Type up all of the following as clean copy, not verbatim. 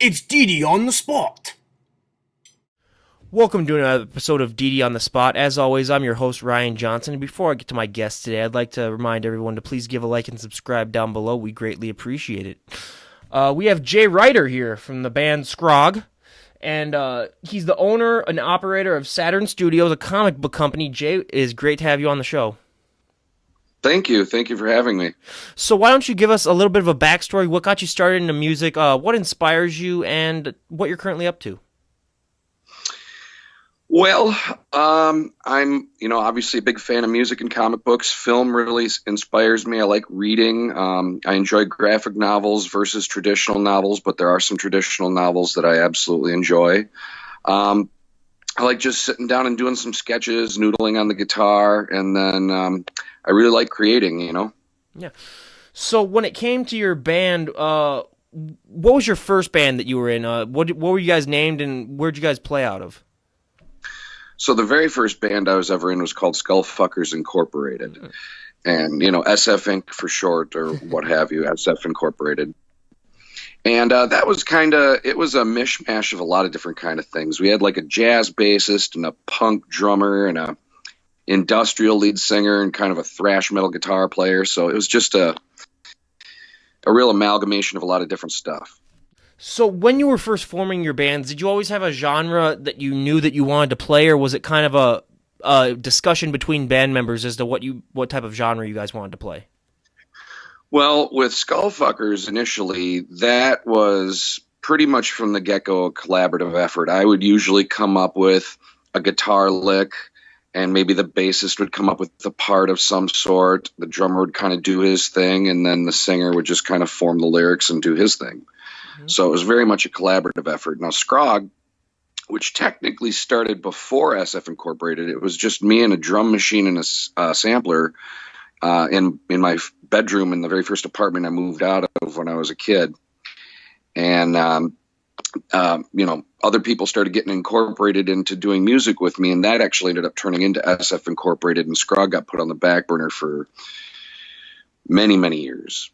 It's Dee Dee on the spot. Welcome to another episode of DD on the Spot. As always, I'm your host, Ryan Johnson. And before I get to my guest today, I'd like to remind everyone to please give a like and subscribe down below. We greatly appreciate it. We have Jay Reiter here from the band Skrog. And he's the owner and operator of Saturn Studios, a comic book company. Jay, it is great to have you on the show. Thank you. Thank you for having me. So why don't you give us a little bit of a backstory? What got you started into music? What inspires you? And what you're currently up to? Well, I'm, obviously a big fan of music and comic books. Film really inspires me. I like reading. I enjoy graphic novels versus traditional novels, but there are some traditional novels that I absolutely enjoy. I like just sitting down and doing some sketches, noodling on the guitar, and then I really like creating. Yeah. So when it came to your band, what was your first band that you were in? What were you guys named, and where'd you guys play out of? So the very first band I was ever in was called Skullfuckers Incorporated, and SF Inc. for short, or what have you, SF Incorporated. And that was it was a mishmash of a lot of different kind of things. We had like a jazz bassist and a punk drummer and a industrial lead singer and kind of a thrash metal guitar player. So it was just a real amalgamation of a lot of different stuff. So when you were first forming your bands, did you always have a genre that you knew that you wanted to play, or was it kind of a discussion between band members as to what type of genre you guys wanted to play? Well, with Skullfuckers initially, that was pretty much from the get-go a collaborative effort. I would usually come up with a guitar lick, and maybe the bassist would come up with a part of some sort. The drummer would kind of do his thing, and then the singer would just kind of form the lyrics and do his thing. So it was very much a collaborative effort. Now, Skrog, which technically started before SF Incorporated, it was just me and a drum machine and a sampler in my bedroom in the very first apartment I moved out of when I was a kid. And, other people started getting incorporated into doing music with me, and that actually ended up turning into SF Incorporated, and Skrog got put on the back burner for many, many years.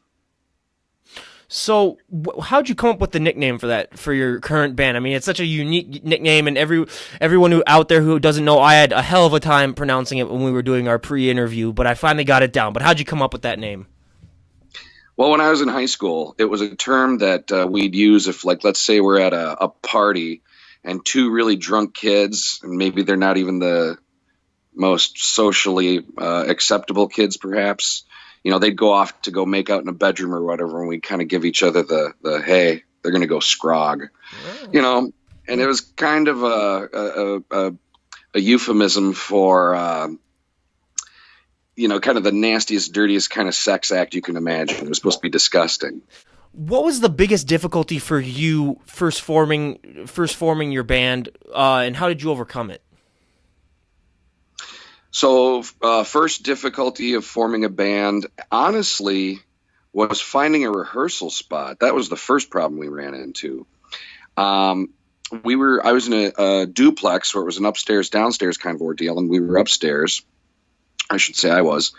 So, how'd you come up with the nickname for your current band? I mean, it's such a unique nickname, and everyone who out there who doesn't know, I had a hell of a time pronouncing it when we were doing our pre-interview, but I finally got it down. But how'd you come up with that name? Well, when I was in high school, it was a term that we'd use if, like, let's say we're at a party and two really drunk kids, and maybe they're not even the most socially acceptable kids, perhaps. They'd go off to go make out in a bedroom or whatever, and we kind of give each other the hey, they're going to go Skrog, and it was kind of a euphemism for, kind of the nastiest, dirtiest kind of sex act you can imagine. It was supposed to be disgusting. What was the biggest difficulty for you first forming your band, and how did you overcome it? So first difficulty of forming a band, honestly, was finding a rehearsal spot. That was the first problem we ran into. I was in a duplex where it was an upstairs, downstairs kind of ordeal, and we were upstairs. I should say I was.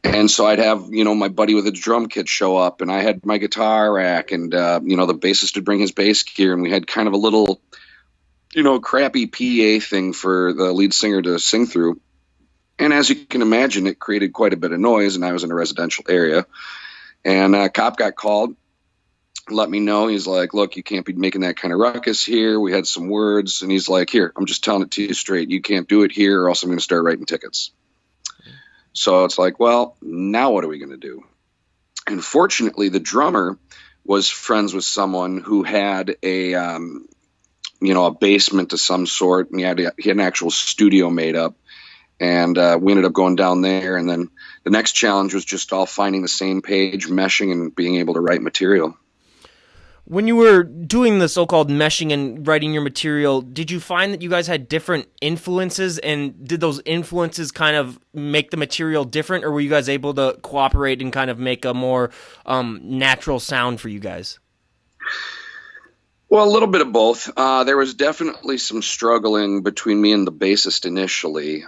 And so I'd have, my buddy with a drum kit show up, and I had my guitar rack, and, the bassist would bring his bass gear, and we had kind of a little, crappy PA thing for the lead singer to sing through. And as you can imagine, it created quite a bit of noise, and I was in a residential area. And a cop got called, let me know. He's like, look, you can't be making that kind of ruckus here. We had some words, and he's like, here, I'm just telling it to you straight. You can't do it here, or else I'm going to start writing tickets. So it's like, well, now what are we going to do? And fortunately, the drummer was friends with someone who had a basement of some sort, and he had an actual studio made up. And we ended up going down there, and then the next challenge was just all finding the same page, meshing, and being able to write material. When you were doing the so-called meshing and writing your material, did you find that you guys had different influences, and did those influences kind of make the material different, or were you guys able to cooperate and kind of make a more natural sound for you guys? Well, a little bit of both. There was definitely some struggling between me and the bassist initially.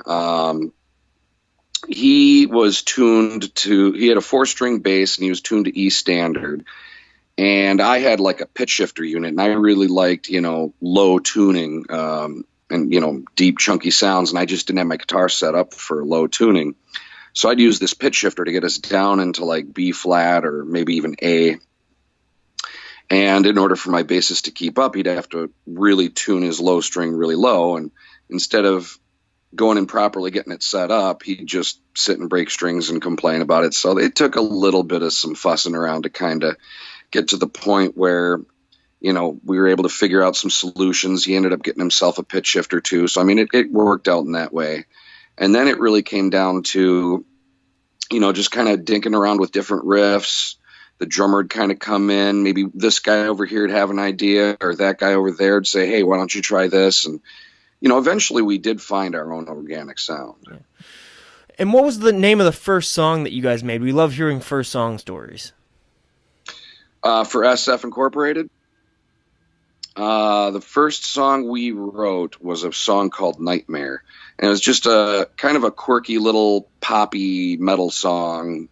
He had a 4-string bass, and he was tuned to E standard. And I had like a pitch shifter unit, and I really liked, low tuning, and, deep chunky sounds. And I just didn't have my guitar set up for low tuning. So I'd use this pitch shifter to get us down into like B flat or maybe even A. And in order for my bassist to keep up, he'd have to really tune his low string really low. And instead of going and properly getting it set up, he'd just sit and break strings and complain about it. So it took a little bit of some fussing around to kind of get to the point where, we were able to figure out some solutions. He ended up getting himself a pitch shifter too. So, I mean, it worked out in that way. And then it really came down to, just kind of dinking around with different riffs. The drummer would kind of come in. Maybe this guy over here would have an idea, or that guy over there would say, hey, why don't you try this? And, eventually we did find our own organic sound. Yeah. And what was the name of the first song that you guys made? We love hearing first song stories. For SF Incorporated, the first song we wrote was a song called Nightmare. And it was just a kind of a quirky little poppy metal song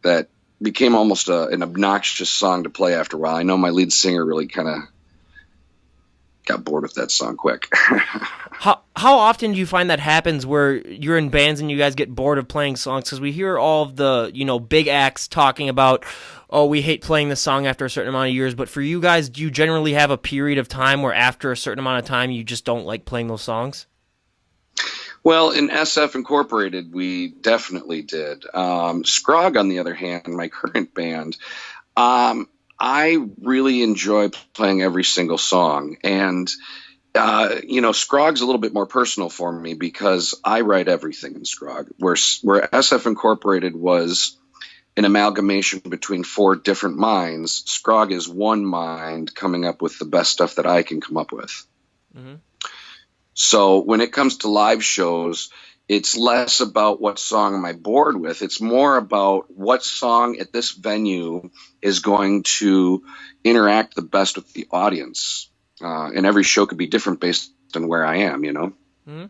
that became almost an obnoxious song to play after a while. I know my lead singer really kind of got bored with that song quick. How often do you find that happens where you're in bands and you guys get bored of playing songs? Because we hear all of the, big acts talking about, oh, we hate playing this song after a certain amount of years. But for you guys, do you generally have a period of time where after a certain amount of time you just don't like playing those songs? Well, in SF Incorporated, we definitely did. Skrog, on the other hand, my current band, I really enjoy playing every single song. And, Skrog's a little bit more personal for me because I write everything in Skrog, where SF Incorporated was an amalgamation between 4 different minds. Skrog is one mind coming up with the best stuff that I can come up with. Mm-hmm. So when it comes to live shows, it's less about what song am I bored with. It's more about what song at this venue is going to interact the best with the audience. And every show could be different based on where I am, Mm-hmm.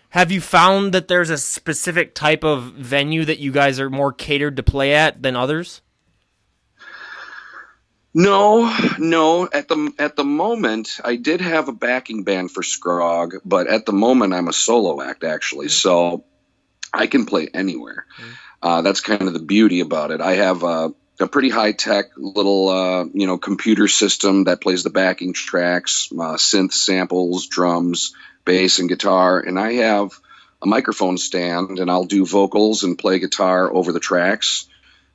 Have you found that there's a specific type of venue that you guys are more catered to play at than others? No. At the moment, I did have a backing band for Skrog, but at the moment, I'm a solo act, actually. So I can play anywhere. That's kind of the beauty about it. I have a pretty high-tech little, computer system that plays the backing tracks, synth samples, drums, bass, and guitar. And I have a microphone stand, and I'll do vocals and play guitar over the tracks.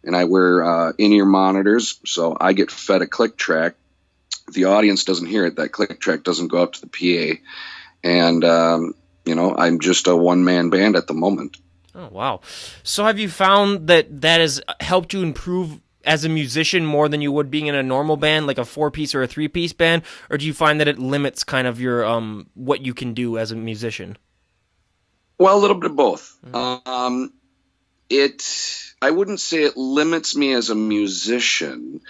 And I wear in-ear monitors, so I get fed a click track. The audience doesn't hear it. That click track doesn't go up to the PA. And, I'm just a one-man band at the moment. Oh, wow. So have you found that has helped you improve as a musician more than you would being in a normal band, like a 4-piece or a 3-piece band? Or do you find that it limits kind of your what you can do as a musician? Well, a little bit of both. Mm-hmm. I wouldn't say it limits me as a musician.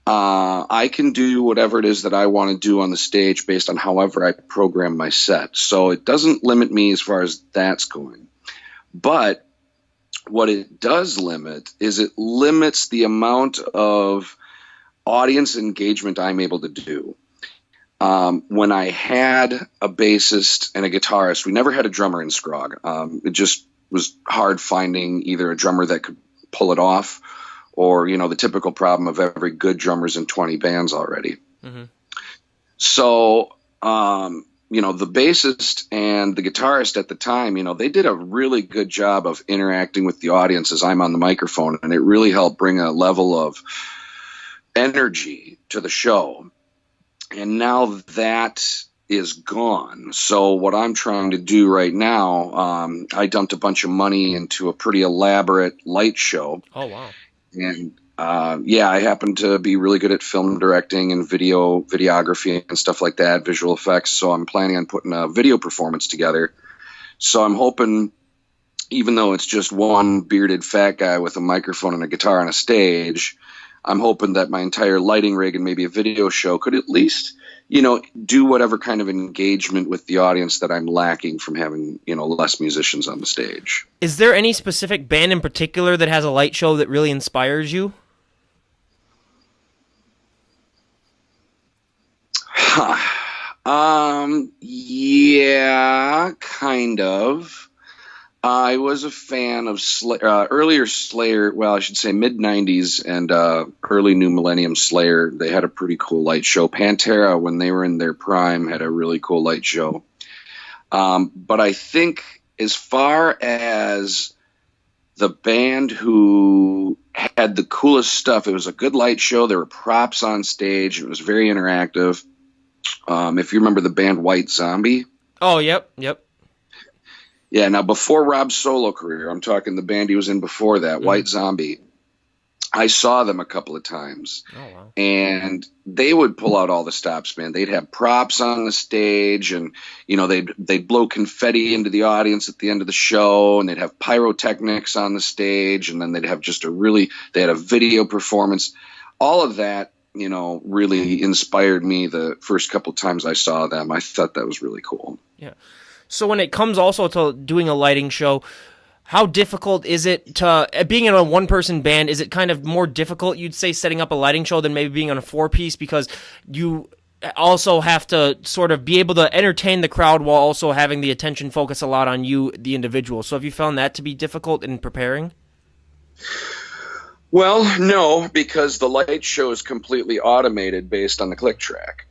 I can do whatever it is that I want to do on the stage based on however I program my set. So it doesn't limit me as far as that's going. But what it does limit is it limits the amount of audience engagement I'm able to do. When I had a bassist and a guitarist, we never had a drummer in Skrog. It just was hard finding either a drummer that could pull it off or, the typical problem of every good drummer's in 20 bands already. Mm-hmm. So, the bassist and the guitarist at the time, they did a really good job of interacting with the audience as I'm on the microphone, and it really helped bring a level of energy to the show. And now that is gone. So what I'm trying to do right now, I dumped a bunch of money into a pretty elaborate light show. Oh, wow. And I happen to be really good at film directing and videography and stuff like that, visual effects. So I'm planning on putting a video performance together. So I'm hoping, even though it's just one bearded fat guy with a microphone and a guitar on a stage, I'm hoping that my entire lighting rig and maybe a video show could at least, do whatever kind of engagement with the audience that I'm lacking from having, less musicians on the stage. Is there any specific band in particular that has a light show that really inspires you? Yeah, kind of. I was a fan of earlier Slayer. Well, I should say mid '90s and early New Millennium Slayer. They had a pretty cool light show. Pantera, when they were in their prime, had a really cool light show. But I think as far as the band who had the coolest stuff, it was a good light show. There were props on stage. It was very interactive. If you remember the band White Zombie. Oh, yep. Yeah, now before Rob's solo career, I'm talking the band he was in before that, White Zombie. I saw them a couple of times. Oh, wow. And they would pull out all the stops, man. They'd have props on the stage, and they'd blow confetti into the audience at the end of the show, and they'd have pyrotechnics on the stage, and then they'd have they had a video performance. All of that, really inspired me the first couple of times I saw them. I thought that was really cool. Yeah. So when it comes also to doing a lighting show, how difficult is it to, being in a one-person band, is it kind of more difficult, you'd say, setting up a lighting show than maybe being on a four-piece, because you also have to sort of be able to entertain the crowd while also having the attention focus a lot on you, the individual. So have you found that to be difficult in preparing? Well, no, because the light show is completely automated based on the click track.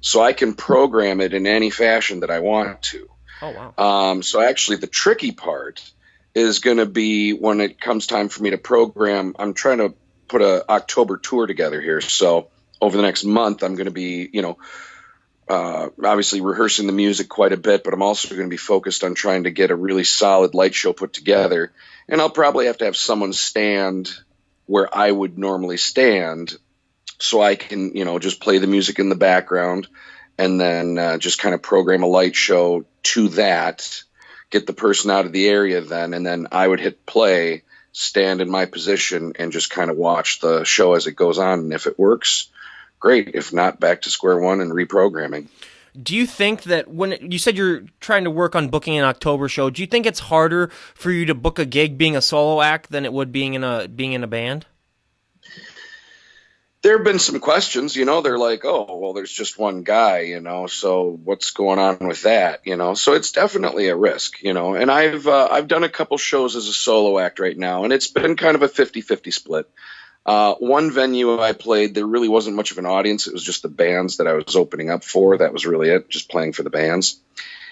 So I can program it in any fashion that I want to. Oh, wow. So actually the tricky part is going to be when it comes time for me to program. I'm trying to put a October tour together here. So over the next month, I'm going to be, obviously rehearsing the music quite a bit, but I'm also going to be focused on trying to get a really solid light show put together. And I'll probably have to have someone stand where I would normally stand so I can, just play the music in the background and then just kind of program a light show to that, get the person out of the area then, and then I would hit play, stand in my position, and just kind of watch the show as it goes on. And if it works, great. If not, back to square one and reprogramming. Do you think that when you said you're trying to work on booking an October show, do you think it's harder for you to book a gig being a solo act than it would being in a band? There have been some questions, they're like, oh, well, there's just one guy, so what's going on with that, so it's definitely a risk, and I've done a couple shows as a solo act right now, and it's been kind of a 50-50 split. One venue I played, there really wasn't much of an audience. It was just the bands that I was opening up for. That was really it, just playing for the bands.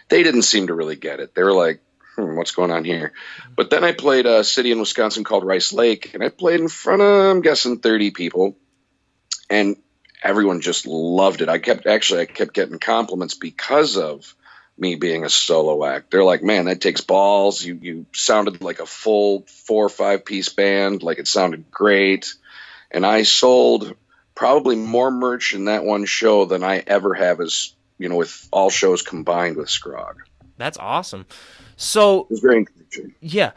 They didn't seem to really get it. They were like, what's going on here? But then I played a city in Wisconsin called Rice Lake, and I played in front of, I'm guessing, 30 people. And everyone just loved it. I kept getting compliments because of me being a solo act. They're like, man, that takes balls. You sounded like a full 4 or 5 piece band. Like, it sounded great. And I sold probably more merch in that one show than I ever have with all shows combined with Skrog. That's awesome. So it was very encouraging. Yeah.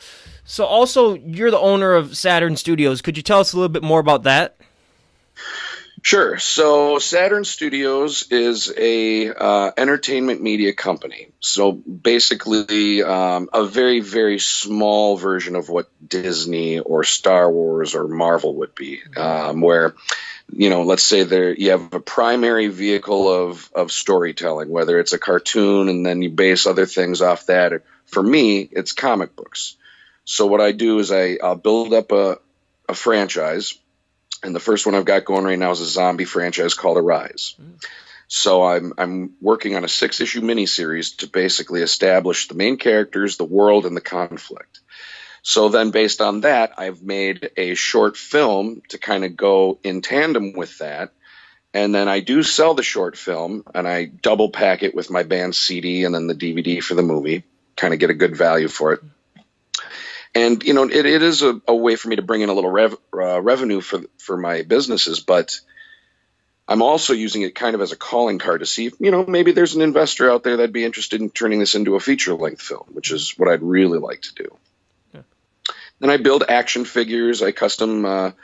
So also, you're the owner of Saturn Studios. Could you tell us a little bit more about that? Sure. So Saturn Studios is a entertainment media company. So basically a very, very small version of what Disney or Star Wars or Marvel would be, where, let's say you have a primary vehicle of storytelling, whether it's a cartoon and then you base other things off that. For me, it's comic books. So what I do is I'll build up a franchise. And the first one I've got going right now is a zombie franchise called Arise. So I'm working on a 6-issue miniseries to basically establish the main characters, the world, and the conflict. So then based on that, I've made a short film to kind of go in tandem with that. And then I do sell the short film, and I double pack it with my band CD and then the DVD for the movie, kind of get a good value for it. And, it is a way for me to bring in a little revenue for my businesses, but I'm also using it kind of as a calling card to see if, maybe there's an investor out there that'd be interested in turning this into a feature-length film, which is what I'd really like to do. Yeah. Then I build action figures. I custom, I'll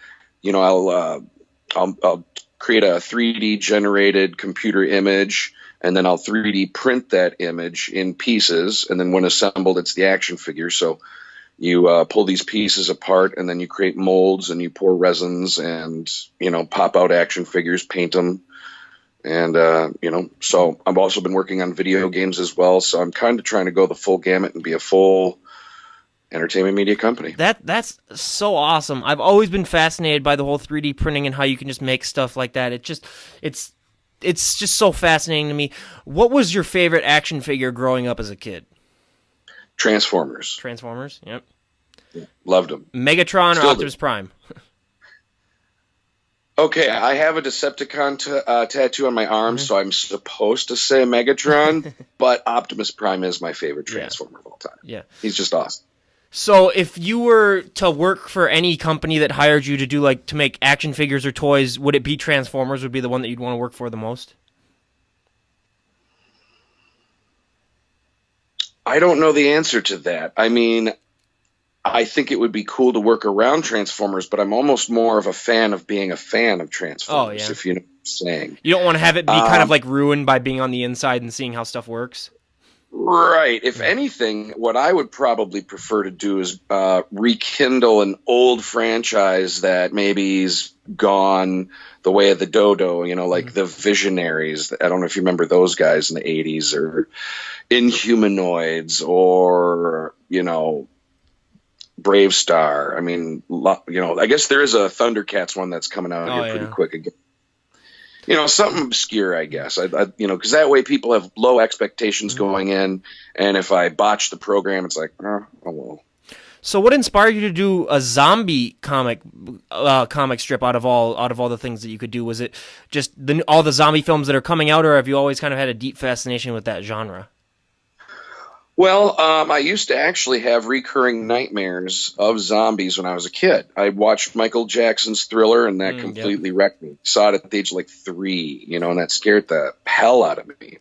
create a 3D generated computer image, and then I'll 3D print that image in pieces, and then when assembled, it's the action figure. So you pull these pieces apart, and then you create molds, and you pour resins and, pop out action figures, paint them, And, so I've also been working on video games as well. So I'm kind of trying to go the full gamut and be a full entertainment media company. That's so awesome. I've always been fascinated by the whole 3D printing and how you can just make stuff like that. It's just so fascinating to me. What was your favorite action figure growing up as a kid? Transformers. Transformers, yep. Loved them. Megatron Still or Optimus Prime? Okay, I have a Decepticon tattoo on my arm, so I'm supposed to say Megatron, but Optimus Prime is my favorite Transformer of all time. Yeah. He's just awesome. So if you were to work for any company that hired you to do to make action figures or toys, would it be Transformers would be the one that you'd want to work for the most? I don't know the answer to that. I mean, I think it would be cool to work around Transformers, but I'm almost more of a fan of being a fan of Transformers, if you know what I'm saying. You don't want to have it be kind of ruined by being on the inside and seeing how stuff works? Right. If anything, what I would probably prefer to do is rekindle an old franchise that maybe's gone the way of the dodo, like the Visionaries. I don't know if you remember those guys in the 80s, or Inhumanoids, or, Brave Star. I mean, I guess there is a Thundercats one that's coming out here pretty quick again. Something obscure, I guess. Because that way people have low expectations going in, and if I botch the program, it's like, oh well. So, what inspired you to do a zombie comic strip out of all the things that you could do? Was it just all the zombie films that are coming out, or have you always kind of had a deep fascination with that genre? Well, I used to actually have recurring nightmares of zombies when I was a kid. I watched Michael Jackson's Thriller, and that completely wrecked me. Saw it at the age of 3, and that scared the hell out of me.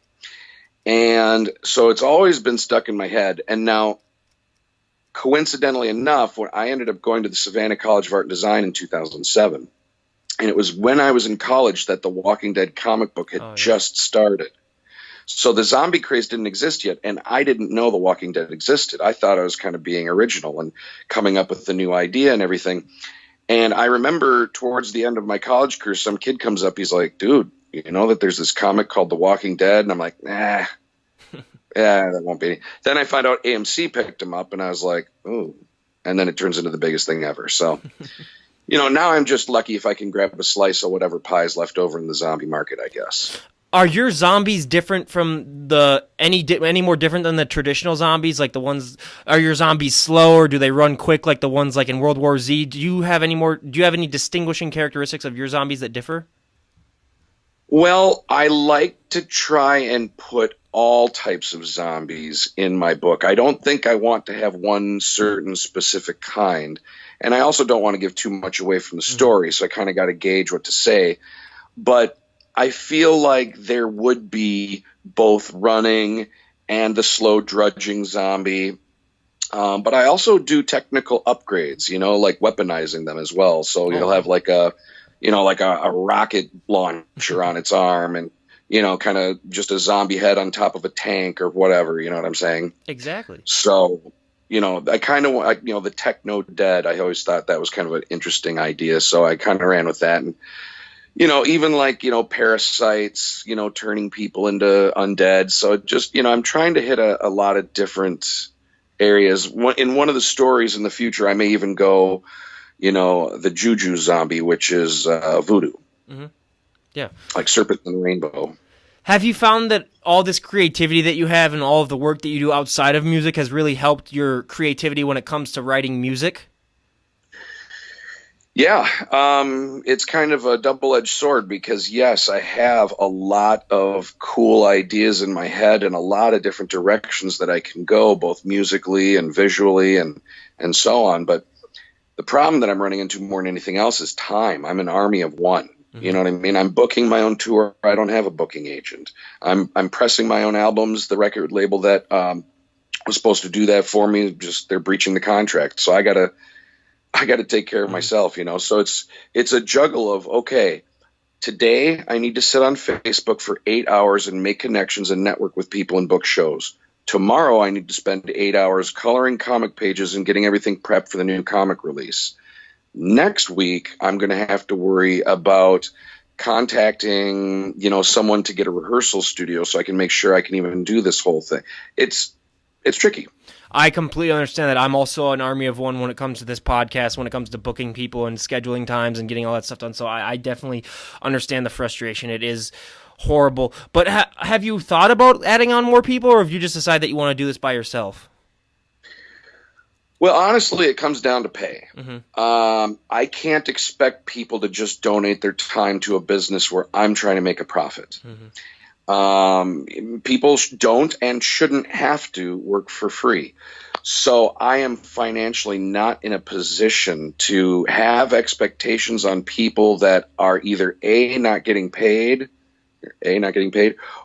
And so it's always been stuck in my head. And now, coincidentally enough, when I ended up going to the Savannah College of Art and Design in 2007, and it was when I was in college that the Walking Dead comic book had just started. So the zombie craze didn't exist yet, and I didn't know The Walking Dead existed. I thought I was kind of being original and coming up with the new idea and everything. And I remember towards the end of my college career, some kid comes up, he's like, dude, you know that there's this comic called The Walking Dead? And I'm like, nah, that won't be. Then I find out AMC picked him up, and I was like, ooh. And then it turns into the biggest thing ever. So, now I'm just lucky if I can grab a slice of whatever pie is left over in the zombie market, I guess. Are your zombies different from any more different than the traditional zombies? Like the ones, are your zombies slow, or do they run quick like the ones like in World War Z? Do you have any distinguishing characteristics of your zombies that differ? Well, I like to try and put all types of zombies in my book. I don't think I want to have one certain specific kind, and I also don't want to give too much away from the story, so I kind of got to gauge what to say. But I feel like there would be both running and the slow drudging zombie. But I also do technical upgrades, like weaponizing them as well. So you'll have like a rocket launcher on its arm, and, kind of just a zombie head on top of a tank or whatever. You know what I'm saying? Exactly. So, I kind of want, the techno dead. I always thought that was kind of an interesting idea. So I kind of ran with that. And, even like, parasites, turning people into undead. So just, I'm trying to hit a lot of different areas. In one of the stories in the future, I may even go, the Juju zombie, which is voodoo. Mm-hmm. Yeah. Like Serpent and the Rainbow. Have you found that all this creativity that you have and all of the work that you do outside of music has really helped your creativity when it comes to writing music? Yeah, it's kind of a double-edged sword because, yes, I have a lot of cool ideas in my head and a lot of different directions that I can go, both musically and visually and so on. But the problem that I'm running into more than anything else is time. I'm an army of one. You know what I mean? I'm booking my own tour. I don't have a booking agent. I'm pressing my own albums. The record label that was supposed to do that for me, just they're breaching the contract. So I gotta take care of myself, So it's a juggle of, okay, today I need to sit on Facebook for 8 hours and make connections and network with people and book shows. Tomorrow I need to spend 8 hours coloring comic pages and getting everything prepped for the new comic release. Next week I'm going to have to worry about contacting, someone to get a rehearsal studio so I can make sure I can even do this whole thing. It's tricky. I completely understand that. I'm also an army of one when it comes to this podcast, when it comes to booking people and scheduling times and getting all that stuff done. So I definitely understand the frustration. It is horrible. But have you thought about adding on more people, or have you just decided that you want to do this by yourself? Well, honestly, it comes down to pay. Mm-hmm. I can't expect people to just donate their time to a business where I'm trying to make a profit. Mm-hmm. People don't and shouldn't have to work for free. So I am financially not in a position to have expectations on people that are either A, not getting paid,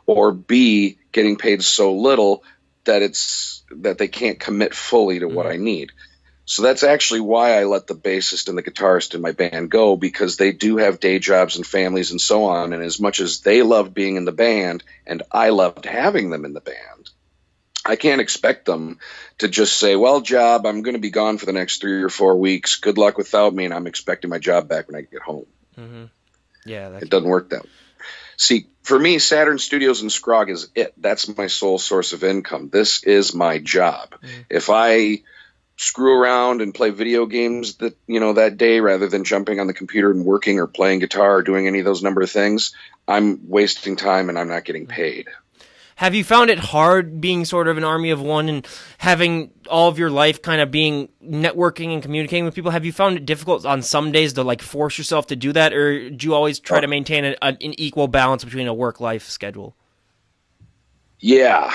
or B, getting paid so little that they can't commit fully to what I need. So that's actually why I let the bassist and the guitarist in my band go, because they do have day jobs and families and so on. And as much as they loved being in the band and I loved having them in the band, I can't expect them to just say, well, job, I'm going to be gone for the next 3 or 4 weeks. Good luck without me. And I'm expecting my job back when I get home. Mm-hmm. Yeah, it doesn't work that way. See, for me, Saturn Studios and Skrog is it. That's my sole source of income. This is my job. Mm-hmm. If I screw around and play video games that day rather than jumping on the computer and working or playing guitar or doing any of those number of things, I'm wasting time and I'm not getting paid. Have you found it hard being sort of an army of one and having all of your life kind of being networking and communicating with people? Have you found it difficult on some days to force yourself to do that, or do you always try to maintain an equal balance between a work-life schedule? Yeah.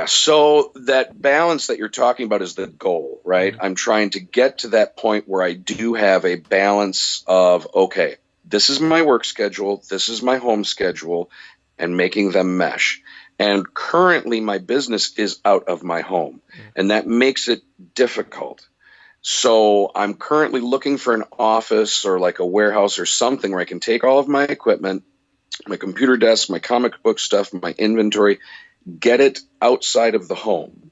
So that balance that you're talking about is the goal, right? Mm-hmm. I'm trying to get to that point where I do have a balance of, okay, this is my work schedule, this is my home schedule, and making them mesh. And currently my business is out of my home, and that makes it difficult. So I'm currently looking for an office or a warehouse or something where I can take all of my equipment, my computer desk, my comic book stuff, my inventory, get it outside of the home.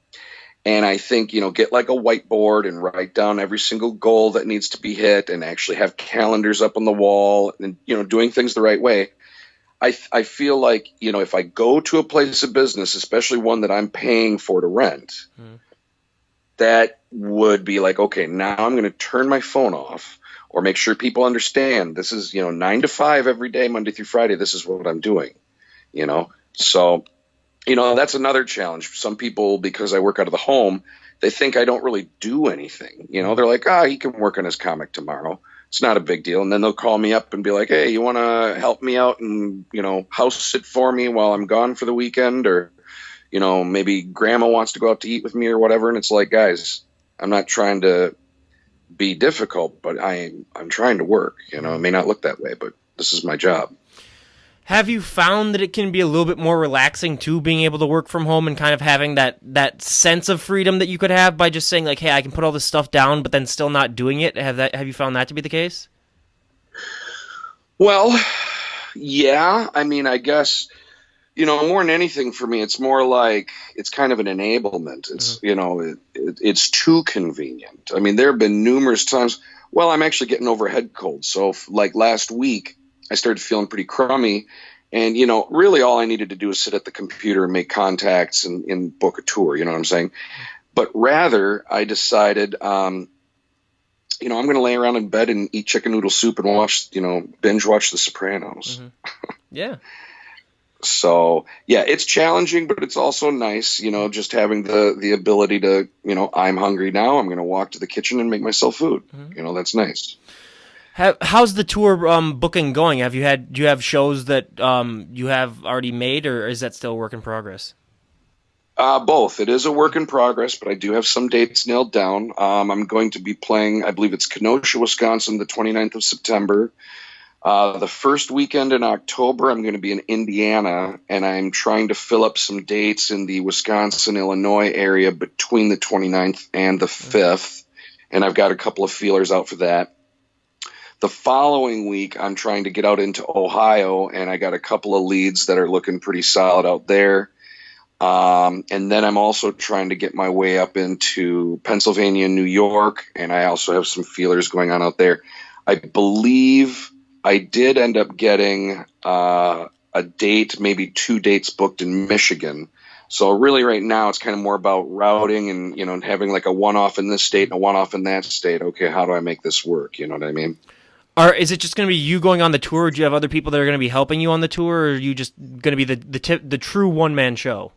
And I think, get a whiteboard and write down every single goal that needs to be hit and actually have calendars up on the wall and, doing things the right way. I feel like, if I go to a place of business, especially one that I'm paying for to rent, that would be okay, now I'm going to turn my phone off or make sure people understand this is, 9 to 5 every day, Monday through Friday. This is what I'm doing, So, that's another challenge. Some people, because I work out of the home, they think I don't really do anything. They're like, he can work on his comic tomorrow. It's not a big deal. And then they'll call me up and be like, hey, you want to help me out and, house sit for me while I'm gone for the weekend? Or, maybe grandma wants to go out to eat with me or whatever. And it's like, guys, I'm not trying to be difficult, but I'm trying to work. It may not look that way, but this is my job. Have you found that it can be a little bit more relaxing too, being able to work from home and kind of having that sense of freedom that you could have by just saying hey, I can put all this stuff down, but then still not doing it? Have you found that to be the case? Well, yeah. I mean, I guess, more than anything for me, it's more like it's kind of an enablement. It's, it's too convenient. I mean, there have been numerous times, I'm actually getting over a head cold. So last week, I started feeling pretty crummy, and, really all I needed to do was sit at the computer and make contacts and book a tour, you know what I'm saying? But rather, I decided, I'm going to lay around in bed and eat chicken noodle soup and watch, binge watch The Sopranos. Mm-hmm. Yeah. So, yeah, it's challenging, but it's also nice, just having the ability to, I'm hungry now, I'm going to walk to the kitchen and make myself food. Mm-hmm. That's nice. How's the tour booking going? Do you have shows that you have already made, or is that still a work in progress? Both. It is a work in progress, but I do have some dates nailed down. I'm going to be playing, I believe it's Kenosha, Wisconsin, the 29th of September. The first weekend in October, I'm going to be in Indiana, and I'm trying to fill up some dates in the Wisconsin, Illinois area between the 29th and the 5th, and I've got a couple of feelers out for that. The following week, I'm trying to get out into Ohio, and I got a couple of leads that are looking pretty solid out there. And then I'm also trying to get my way up into Pennsylvania and New York, and I also have some feelers going on out there. I believe I did end up getting a date, maybe 2 dates booked in Michigan. So really right now it's kind of more about routing and, and having like a one-off in this state and a one-off in that state. Okay, how do I make this work? You know what I mean? Or is it just going to be you going on the tour, or do you have other people that are going to be helping you on the tour, or are you just going to be the true one-man show?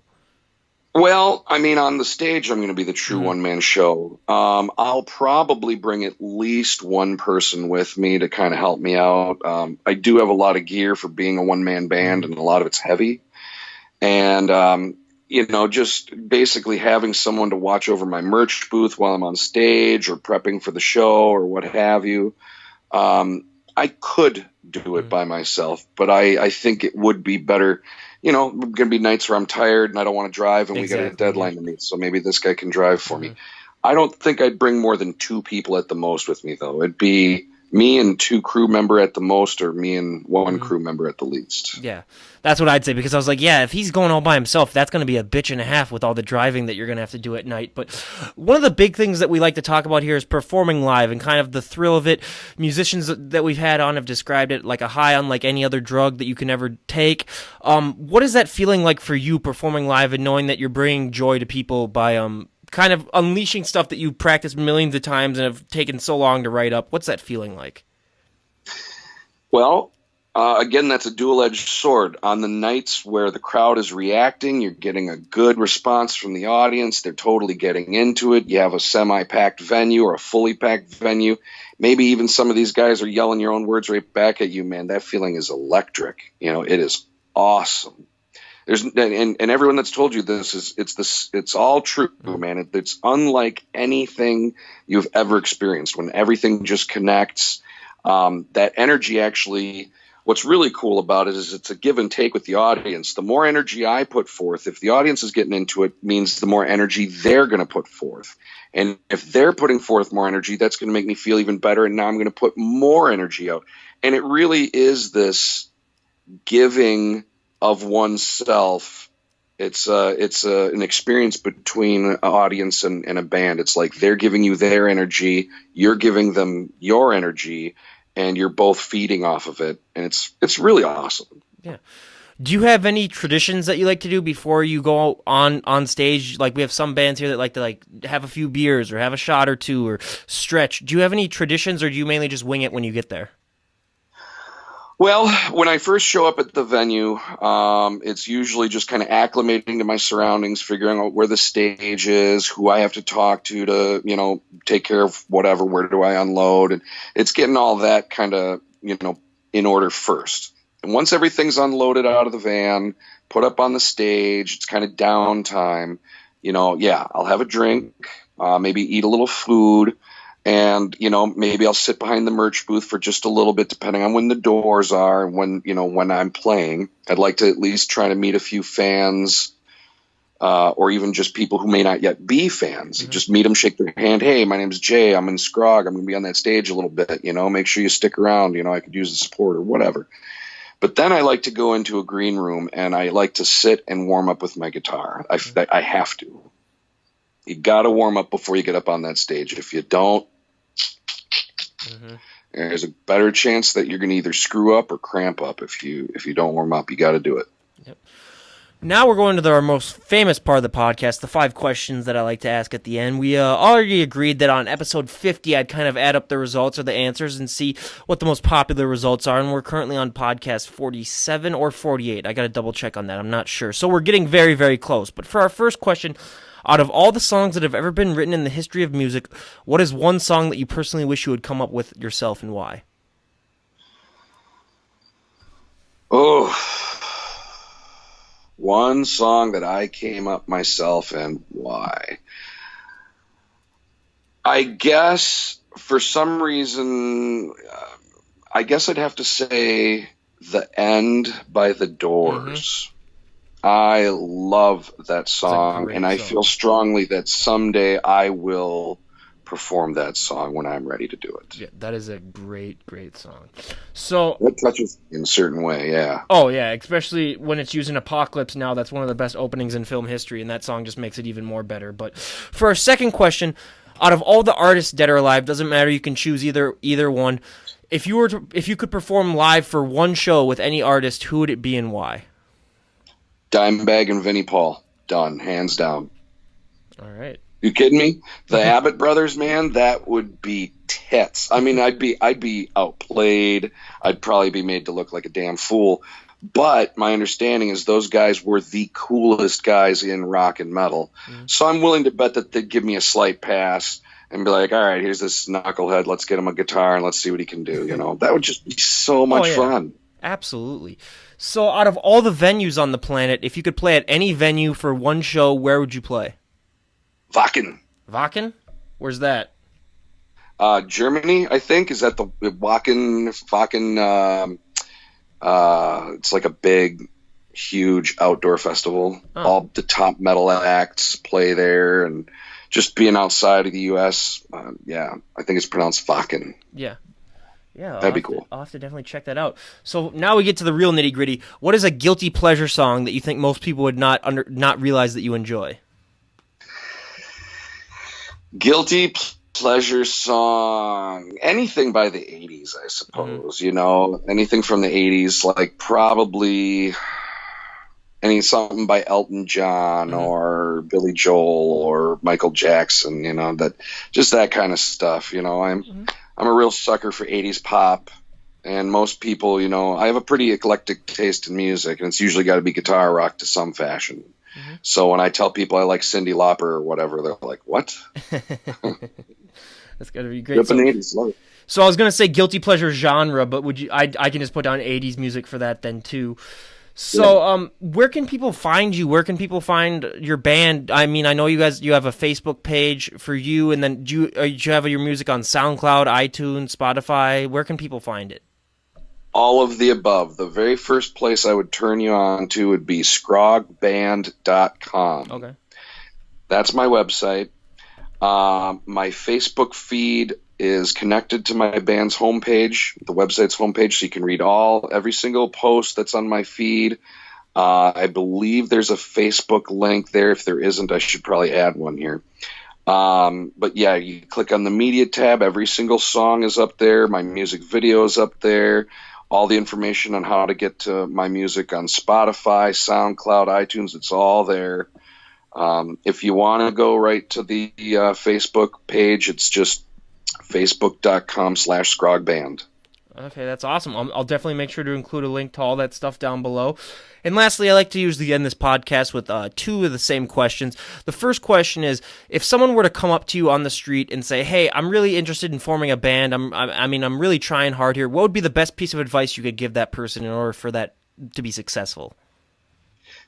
Well, I mean, on the stage, I'm going to be the true one-man show. I'll probably bring at least one person with me to kind of help me out. I do have a lot of gear for being a one-man band, and a lot of it's heavy. And, just basically having someone to watch over my merch booth while I'm on stage or prepping for the show or what have you. I could do it by myself, but I think it would be better. Going to be nights where I'm tired and I don't want to drive and we got a deadline to meet. So maybe this guy can drive for me. I don't think I'd bring more than 2 people at the most with me, though. It'd be me and 2 crew member at the most, or me and 1 crew member at the least. Yeah, that's what I'd say, because I was like, yeah, if he's going all by himself, that's going to be a bitch and a half with all the driving that you're going to have to do at night. But one of the big things that we like to talk about here is performing live and kind of the thrill of it. Musicians that we've had on have described it like a high unlike any other drug that you can ever take. What is that feeling like for you, performing live and knowing that you're bringing joy to people by kind of unleashing stuff that you practiced millions of times and have taken so long to write up? What's that feeling like? Well, again, that's a dual-edged sword. On the nights where the crowd is reacting, you're getting a good response from the audience. They're totally getting into it. You have a semi-packed venue or a fully packed venue. Maybe even some of these guys are yelling your own words right back at you, man. That feeling is electric. It is awesome. And everyone that's told you this it's all true, man. It's unlike anything you've ever experienced. When everything just connects, that energy actually, what's really cool about it is it's a give and take with the audience. The more energy I put forth, if the audience is getting into it, means the more energy they're going to put forth. And if they're putting forth more energy, that's going to make me feel even better. And now I'm going to put more energy out. And it really is this giving of oneself. It's an experience between an audience and a band. It's like they're giving you their energy, you're giving them your energy, and you're both feeding off of it. And it's really awesome. Yeah. Do you have any traditions that you like to do before you go on stage? Like, we have some bands here that like to have a few beers or have a shot or 2 or stretch. Do you have any traditions, or do you mainly just wing it when you get there? Well, when I first show up at the venue, it's usually just kind of acclimating to my surroundings, figuring out where the stage is, who I have to talk to, take care of whatever, where do I unload. And it's getting all that kind of, in order first. And once everything's unloaded out of the van, put up on the stage, it's kind of downtime, I'll have a drink, maybe eat a little food. And, maybe I'll sit behind the merch booth for just a little bit, depending on when the doors are and when I'm playing. I'd like to at least try to meet a few fans, or even just people who may not yet be fans. You just meet them, shake their hand. Hey, my name's Jay. I'm in Skrog. I'm going to be on that stage a little bit, make sure you stick around. I could use the support or whatever. But then I like to go into a green room and I like to sit and warm up with my guitar. I have to. You got to warm up before you get up on that stage. If you don't, there's a better chance that you're going to either screw up or cramp up if you don't warm up. You got to do it. Yep. Now we're going to our most famous part of the podcast, the 5 questions that I like to ask at the end. We already agreed that on episode 50, I'd kind of add up the results or the answers and see what the most popular results are. And we're currently on podcast 47 or 48. I got to double check on that. I'm not sure. So we're getting very, very close. But for our first question, out of all the songs that have ever been written in the history of music, what is one song that you personally wish you would come up with yourself, and why? Oh, one song that I came up myself, and why? I guess for some reason, I guess I'd have to say The End by The Doors. I love that song, and I feel strongly that someday I will perform that song when I'm ready to do it. Yeah, that is a great, great song. So it touches in a certain way, yeah. Oh, yeah, especially when it's used in Apocalypse Now. That's one of the best openings in film history, and that song just makes it even more better. But for our second question, out of all the artists, dead or alive, doesn't matter, you can choose either one. If you could perform live for one show with any artist, who would it be and why? Dimebag and Vinnie Paul. Done. Hands down. All right. You kidding me? The Abbott brothers, man, that would be tits. I mean, I'd be outplayed. I'd probably be made to look like a damn fool. But my understanding is those guys were the coolest guys in rock and metal. Mm-hmm. So I'm willing to bet that they'd give me a slight pass and be like, all right, here's this knucklehead. Let's get him a guitar and let's see what he can do. You know, that would just be so much fun. Absolutely. So out of all the venues on the planet, if you could play at any venue for one show, where would you play? Wacken. Wacken? Where's that? Germany, I think. Is that the Wacken? It's like a big, huge outdoor festival. Oh. All the top metal acts play there, and just being outside of the U.S., I think it's pronounced Wacken. Yeah. Yeah, that'd be cool. I'll have to definitely check that out. So now we get to the real nitty gritty. What is a guilty pleasure song that you think most people would not realize that you enjoy? Guilty pleasure song, anything by the 80s, I suppose. Mm-hmm. You know, anything from the 80s, like probably something by Elton John mm-hmm. or Billy Joel or Michael Jackson. You know, that kind of stuff. You know, I'm a real sucker for 80s pop, and most people, you know, I have a pretty eclectic taste in music, and it's usually got to be guitar rock to some fashion. Mm-hmm. So when I tell people I like Cyndi Lauper or whatever, they're like, "What?" That's gotta be great. So I was gonna say guilty pleasure genre, but would you? I can just put down 80s music for that then too. So where can people find you? Where can people find your band? I mean, I know you have a Facebook page for you, and then do you have your music on SoundCloud, iTunes, Spotify? Where can people find it? All of the above. The very first place I would turn you on to would be skrogband.com. Okay. That's my website. My Facebook feed is connected to my band's homepage, the website's homepage, so you can read every single post that's on my feed. I believe there's a Facebook link there. If there isn't, I should probably add one here. But yeah, you click on the media tab. Every single song is up there. My music video is up there. All the information on how to get to my music on Spotify, SoundCloud, iTunes, it's all there. If you want to go right to the Facebook page, it's just facebook.com/skrogband. Okay, that's awesome. I'll definitely make sure to include a link to all that stuff down below. And lastly, I like to usually end this podcast with two of the same questions. The first question is, if someone were to come up to you on the street and say, "Hey, I'm really interested in forming a band. I'm really trying hard here," what would be the best piece of advice you could give that person in order for that to be successful?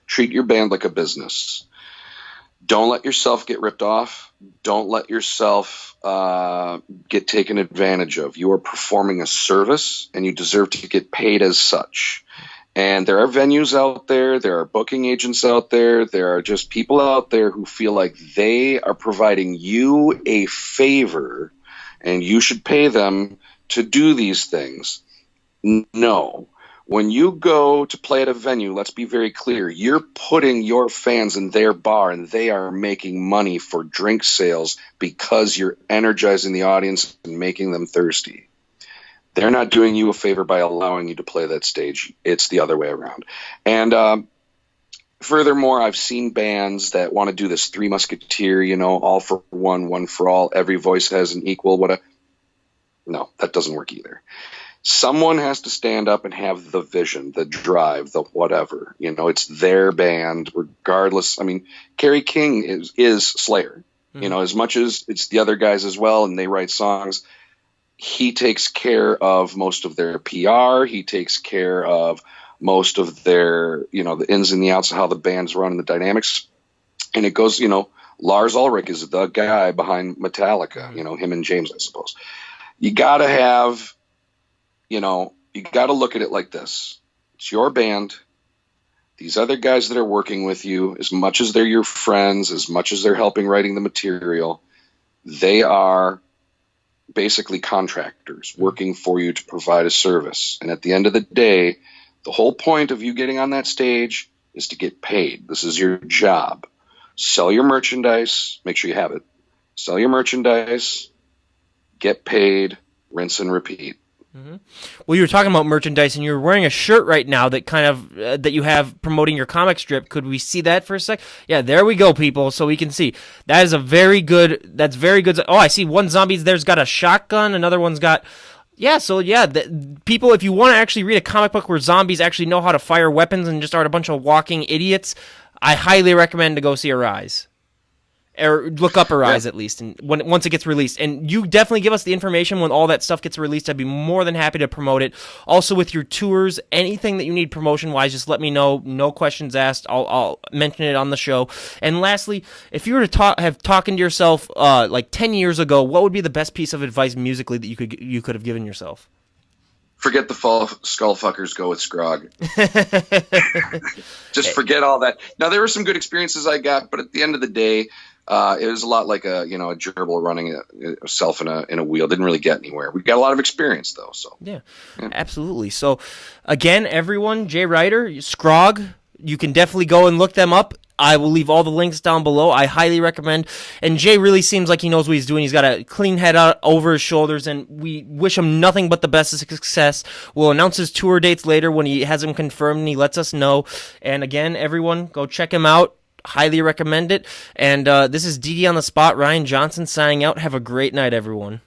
Treat your band like a business. Don't let yourself get ripped off. Don't let yourself get taken advantage of. You are performing a service, and you deserve to get paid as such. And there are venues out there, there are booking agents out there, there are just people out there who feel like they are providing you a favor, and you should pay them to do these things. No. When you go to play at a venue, let's be very clear, you're putting your fans in their bar, and they are making money for drink sales because you're energizing the audience and making them thirsty. They're not doing you a favor by allowing you to play that stage. It's the other way around. And furthermore, I've seen bands that want to do this Three Musketeer, you know, all for one, one for all, every voice has an equal, no, that doesn't work either. Someone has to stand up and have the vision, the drive, the whatever. You know, it's their band, regardless. I mean, Kerry King is Slayer. Mm-hmm. You know, as much as it's the other guys as well, and they write songs, he takes care of most of their PR. He takes care of most of their, you know, the ins and the outs of how the band's run and the dynamics. And it goes, you know, Lars Ulrich is the guy behind Metallica, you know, him and James, I suppose. You got to have... You know, you got to look at it like this. It's your band. These other guys that are working with you, as much as they're your friends, as much as they're helping writing the material, they are basically contractors working for you to provide a service. And at the end of the day, the whole point of you getting on that stage is to get paid. This is your job. Sell your merchandise. Make sure you have it. Sell your merchandise. Get paid. Rinse and repeat. Well, you were talking about merchandise, and you're wearing a shirt right now that kind of that you have promoting your comic strip. Could we see that for a sec? Yeah, there we go, people, so we can see. That is a very good. That's very good. Oh, I see one zombie's there's got a shotgun. Another one's got. Yeah, so yeah, people, if you want to actually read a comic book where zombies actually know how to fire weapons and just aren't a bunch of walking idiots, I highly recommend to go see Arise. Or look up Arise at least, and once it gets released. And you definitely give us the information when all that stuff gets released. I'd be more than happy to promote it. Also, with your tours, anything that you need promotion-wise, just let me know. No questions asked. I'll mention it on the show. And lastly, if you were to have talking to yourself like 10 years ago, what would be the best piece of advice musically that you could have given yourself? Forget the skull fuckers, go with Skrog. Just forget all that. Now, there were some good experiences I got, but at the end of the day, it was a lot like a gerbil running itself in a wheel. Didn't really get anywhere. We got a lot of experience though. So yeah, absolutely. So again, everyone, Jay Reiter, Skrog, you can definitely go and look them up. I will leave all the links down below. I highly recommend. And Jay really seems like he knows what he's doing. He's got a clean head out over his shoulders, and we wish him nothing but the best of success. We'll announce his tour dates later when he has them confirmed and he lets us know. And again, everyone, go check him out. Highly recommend it. And this is DD on the Spot, Ryan Johnson signing out. Have a great night, everyone.